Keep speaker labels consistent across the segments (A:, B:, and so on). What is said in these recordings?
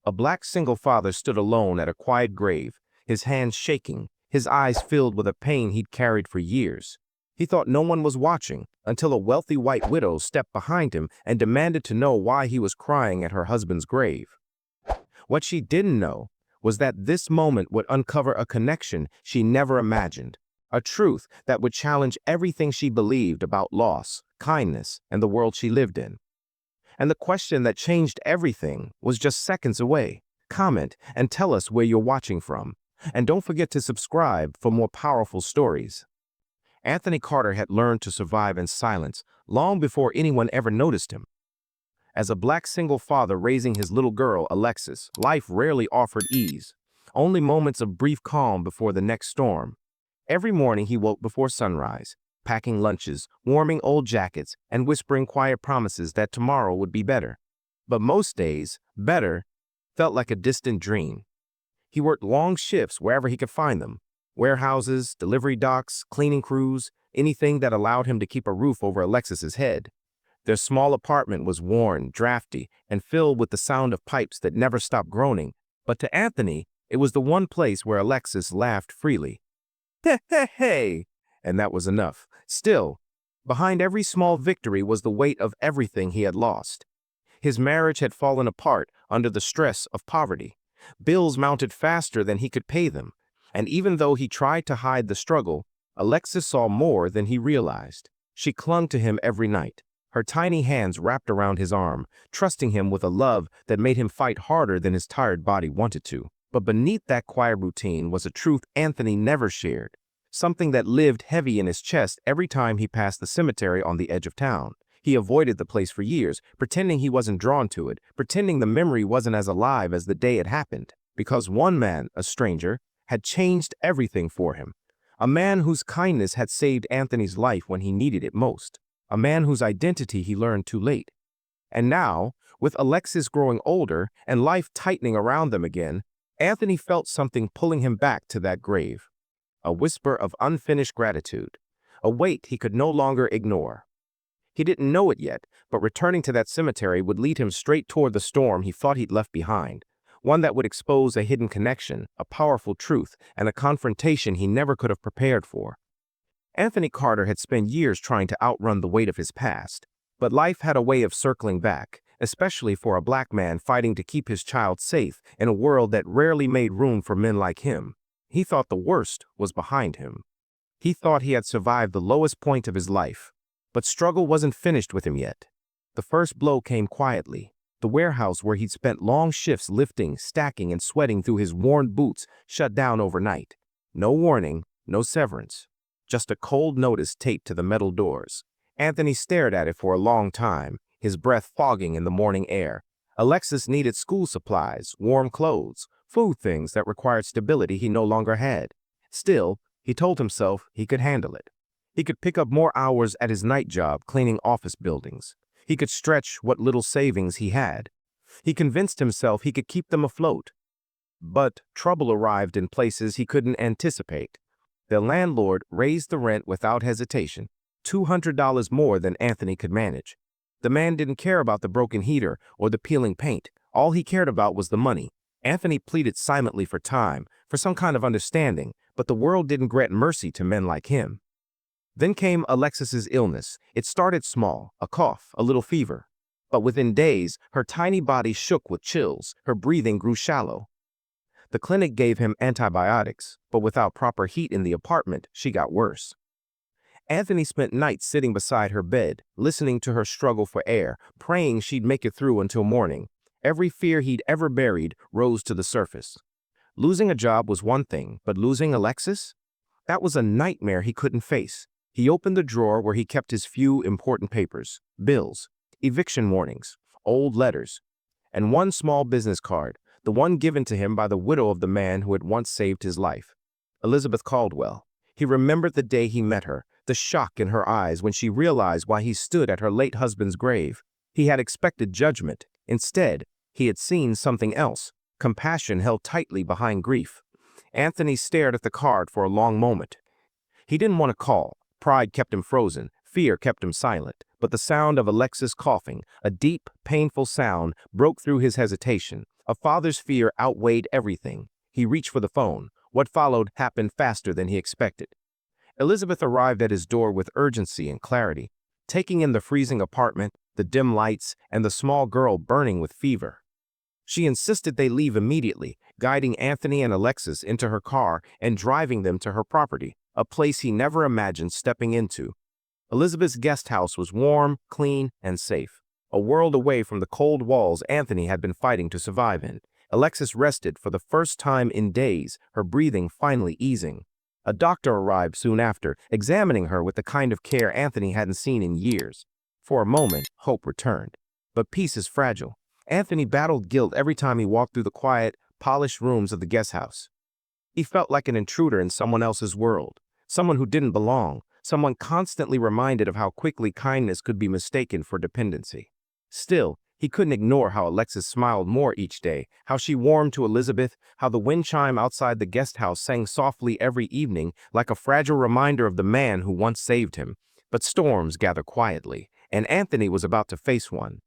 A: A black single father stood alone at a quiet grave, his hands shaking, his eyes filled with a pain he'd carried for years. He thought no one was watching until a wealthy white widow stepped behind him and demanded to know why he was crying at her husband's grave. What she didn't know was that this moment would uncover a connection she never imagined, a truth that would challenge everything she believed about loss, kindness, and the world she lived in. And the question that changed everything was just seconds away. Comment and tell us where you're watching from. And don't forget to subscribe for more powerful stories. Anthony Carter had learned to survive in silence long before anyone ever noticed him. As a black single father raising his little girl, Alexis, life rarely offered ease, only moments of brief calm before the next storm. Every morning he woke before sunrise, packing lunches, warming old jackets, and whispering quiet promises that tomorrow would be better. But most days, better felt like a distant dream. He worked long shifts wherever he could find them: warehouses, delivery docks, cleaning crews, anything that allowed him to keep a roof over Alexis's head. Their small apartment was worn, drafty, and filled with the sound of pipes that never stopped groaning. But to Anthony, it was the one place where Alexis laughed freely. Hey, hey, hey! And that was enough. Still, behind every small victory was the weight of everything he had lost. His marriage had fallen apart under the stress of poverty. Bills mounted faster than he could pay them. And even though he tried to hide the struggle, Alexis saw more than he realized. She clung to him every night, her tiny hands wrapped around his arm, trusting him with a love that made him fight harder than his tired body wanted to. But beneath that quiet routine was a truth Anthony never shared, something that lived heavy in his chest every time he passed the cemetery on the edge of town. He avoided the place for years, pretending he wasn't drawn to it, pretending the memory wasn't as alive as the day it happened. Because one man, a stranger, had changed everything for him. A man whose kindness had saved Anthony's life when he needed it most. A man whose identity he learned too late. And now, with Alexis growing older and life tightening around them again, Anthony felt something pulling him back to that grave. A whisper of unfinished gratitude, a weight he could no longer ignore. He didn't know it yet, but returning to that cemetery would lead him straight toward the storm he thought he'd left behind, one that would expose a hidden connection, a powerful truth, and a confrontation he never could have prepared for. Anthony Carter had spent years trying to outrun the weight of his past, but life had a way of circling back, especially for a black man fighting to keep his child safe in a world that rarely made room for men like him. He thought the worst was behind him. He thought he had survived the lowest point of his life, but struggle wasn't finished with him yet. The first blow came quietly. The warehouse where he'd spent long shifts lifting, stacking, and sweating through his worn boots shut down overnight. No warning, no severance. Just a cold notice taped to the metal doors. Anthony stared at it for a long time, his breath fogging in the morning air. Alexis needed school supplies, warm clothes, food, things that required stability he no longer had. Still, he told himself he could handle it. He could pick up more hours at his night job cleaning office buildings. He could stretch what little savings he had. He convinced himself he could keep them afloat. But trouble arrived in places he couldn't anticipate. The landlord raised the rent without hesitation, $200 more than Anthony could manage. The man didn't care about the broken heater or the peeling paint. All he cared about was the money. Anthony pleaded silently for time, for some kind of understanding, but the world didn't grant mercy to men like him. Then came Alexis's illness. It started small, a cough, a little fever. But within days, her tiny body shook with chills, her breathing grew shallow. The clinic gave him antibiotics, but without proper heat in the apartment, she got worse. Anthony spent nights sitting beside her bed, listening to her struggle for air, praying she'd make it through until morning. Every fear he'd ever buried rose to the surface. Losing a job was one thing, but losing Alexis? That was a nightmare he couldn't face. He opened the drawer where he kept his few important papers, bills, eviction warnings, old letters, and one small business card, the one given to him by the widow of the man who had once saved his life, Elizabeth Caldwell. He remembered the day he met her, the shock in her eyes when she realized why he stood at her late husband's grave. He had expected judgment. Instead, he had seen something else, compassion held tightly behind grief. Anthony stared at the card for a long moment. He didn't want to call. Pride kept him frozen. Fear kept him silent. But the sound of Alexis coughing, a deep, painful sound, broke through his hesitation. A father's fear outweighed everything. He reached for the phone. What followed happened faster than he expected. Elizabeth arrived at his door with urgency and clarity, taking in the freezing apartment, the dim lights, and the small girl burning with fever. She insisted they leave immediately, guiding Anthony and Alexis into her car and driving them to her property, a place he never imagined stepping into. Elizabeth's guest house was warm, clean, and safe, a world away from the cold walls Anthony had been fighting to survive in. Alexis rested for the first time in days, her breathing finally easing. A doctor arrived soon after, examining her with the kind of care Anthony hadn't seen in years. For a moment, hope returned. But peace is fragile. Anthony battled guilt every time he walked through the quiet, polished rooms of the guest house. He felt like an intruder in someone else's world, someone who didn't belong, someone constantly reminded of how quickly kindness could be mistaken for dependency. Still, he couldn't ignore how Alexis smiled more each day, how she warmed to Elizabeth, how the wind chime outside the guest house sang softly every evening like a fragile reminder of the man who once saved him. But storms gather quietly, and Anthony was about to face one.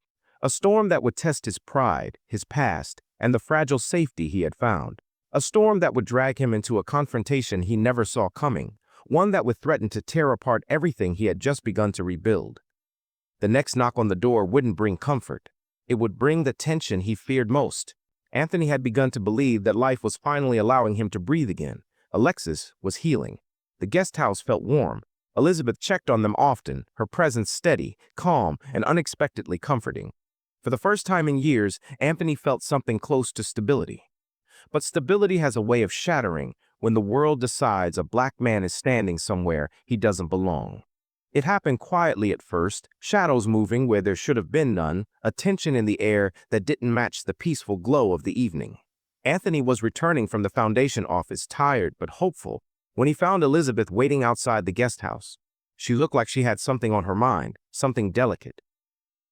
A: A storm that would test his pride, his past, and the fragile safety he had found. A storm that would drag him into a confrontation he never saw coming, one that would threaten to tear apart everything he had just begun to rebuild. The next knock on the door wouldn't bring comfort. It would bring the tension he feared most. Anthony had begun to believe that life was finally allowing him to breathe again. Alexis was healing. The guest house felt warm. Elizabeth checked on them often, her presence steady, calm, and unexpectedly comforting. For the first time in years, Anthony felt something close to stability. But stability has a way of shattering when the world decides a black man is standing somewhere he doesn't belong. It happened quietly at first, shadows moving where there should have been none, a tension in the air that didn't match the peaceful glow of the evening. Anthony was returning from the foundation office, tired but hopeful, when he found Elizabeth waiting outside the guest house. She looked like she had something on her mind, something delicate.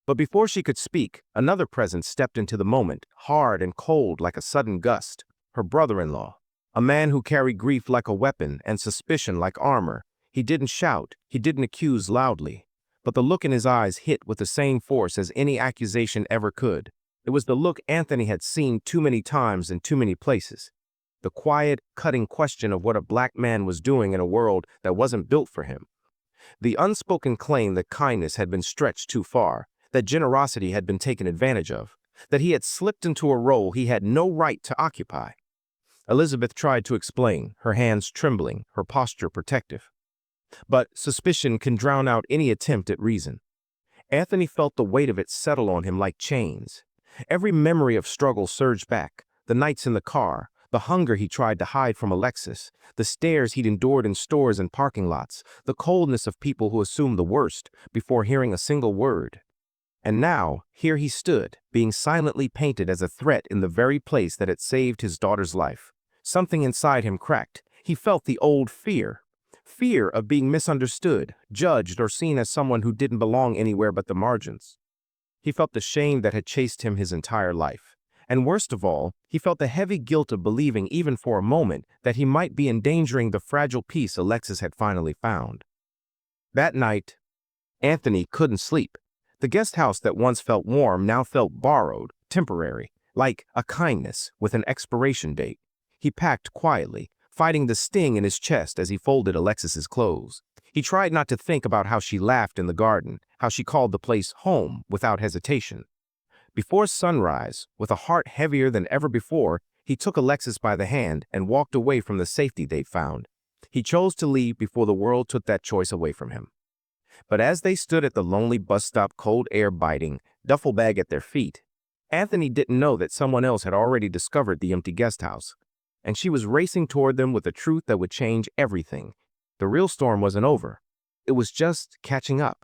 A: But before she could speak, another presence stepped into the moment, hard and cold like a sudden gust. Her brother-in-law, a man who carried grief like a weapon and suspicion like armor. He didn't shout, he didn't accuse loudly, but the look in his eyes hit with the same force as any accusation ever could. It was the look Anthony had seen too many times in too many places. The quiet, cutting question of what a black man was doing in a world that wasn't built for him. The unspoken claim that kindness had been stretched too far, that generosity had been taken advantage of, that he had slipped into a role he had no right to occupy. Elizabeth tried to explain, her hands trembling, her posture protective. But suspicion can drown out any attempt at reason. Anthony felt the weight of it settle on him like chains. Every memory of struggle surged back, the nights in the car, the hunger he tried to hide from Alexis, the stares he'd endured in stores and parking lots, the coldness of people who assumed the worst before hearing a single word. And now, here he stood, being silently painted as a threat in the very place that had saved his daughter's life. Something inside him cracked. He felt the old fear. Fear of being misunderstood, judged, or seen as someone who didn't belong anywhere but the margins. He felt the shame that had chased him his entire life. And worst of all, he felt the heavy guilt of believing even for a moment that he might be endangering the fragile peace Alexis had finally found. That night, Anthony couldn't sleep. The guest house that once felt warm now felt borrowed, temporary, like a kindness with an expiration date. He packed quietly, fighting the sting in his chest as he folded Alexis's clothes. He tried not to think about how she laughed in the garden, how she called the place home without hesitation. Before sunrise, with a heart heavier than ever before, he took Alexis by the hand and walked away from the safety they'd found. He chose to leave before the world took that choice away from him. But as they stood at the lonely bus stop, cold air biting, duffel bag at their feet, Anthony didn't know that someone else had already discovered the empty guest house. And she was racing toward them with a truth that would change everything. The real storm wasn't over. It was just catching up.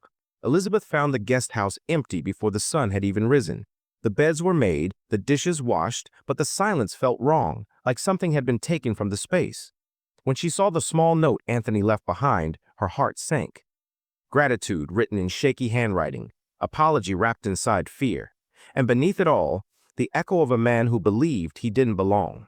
A: Elizabeth found the guest house empty before the sun had even risen. The beds were made, the dishes washed, but the silence felt wrong, like something had been taken from the space. When she saw the small note Anthony left behind, her heart sank. Gratitude written in shaky handwriting, apology wrapped inside fear, and beneath it all, the echo of a man who believed he didn't belong.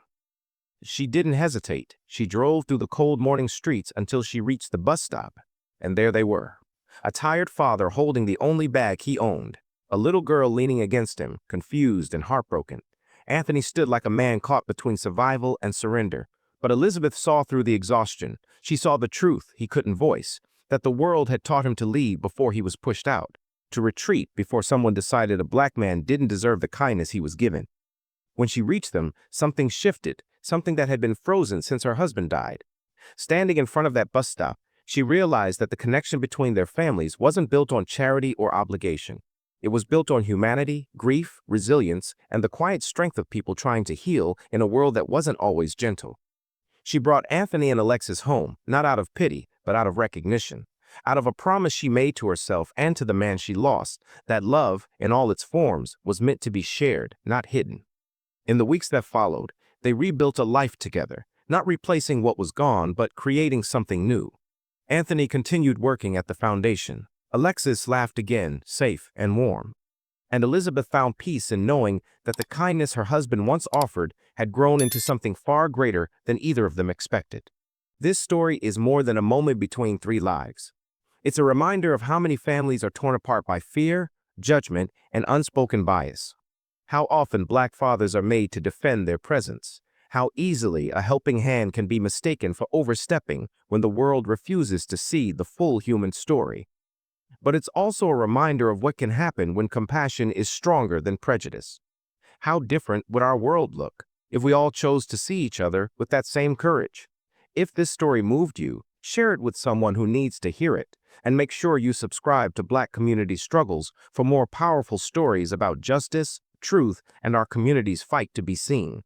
A: She didn't hesitate. She drove through the cold morning streets until she reached the bus stop. And there they were. A tired father holding the only bag he owned. A little girl leaning against him, confused and heartbroken. Anthony stood like a man caught between survival and surrender. But Elizabeth saw through the exhaustion. She saw the truth he couldn't voice, that the world had taught him to leave before he was pushed out, to retreat before someone decided a black man didn't deserve the kindness he was given. When she reached them, something shifted, something that had been frozen since her husband died. Standing in front of that bus stop, she realized that the connection between their families wasn't built on charity or obligation. It was built on humanity, grief, resilience, and the quiet strength of people trying to heal in a world that wasn't always gentle. She brought Anthony and Alexis home, not out of pity, but out of recognition, out of a promise she made to herself and to the man she lost, that love, in all its forms, was meant to be shared, not hidden. In the weeks that followed, they rebuilt a life together, not replacing what was gone, but creating something new. Anthony continued working at the foundation. Alexis laughed again, safe and warm. And Elizabeth found peace in knowing that the kindness her husband once offered had grown into something far greater than either of them expected. This story is more than a moment between three lives. It's a reminder of how many families are torn apart by fear, judgment, and unspoken bias. How often black fathers are made to defend their presence. How easily a helping hand can be mistaken for overstepping when the world refuses to see the full human story. But it's also a reminder of what can happen when compassion is stronger than prejudice. How different would our world look if we all chose to see each other with that same courage? If this story moved you, share it with someone who needs to hear it, and make sure you subscribe to Black Community Struggles for more powerful stories about justice, truth, and our community's fight to be seen.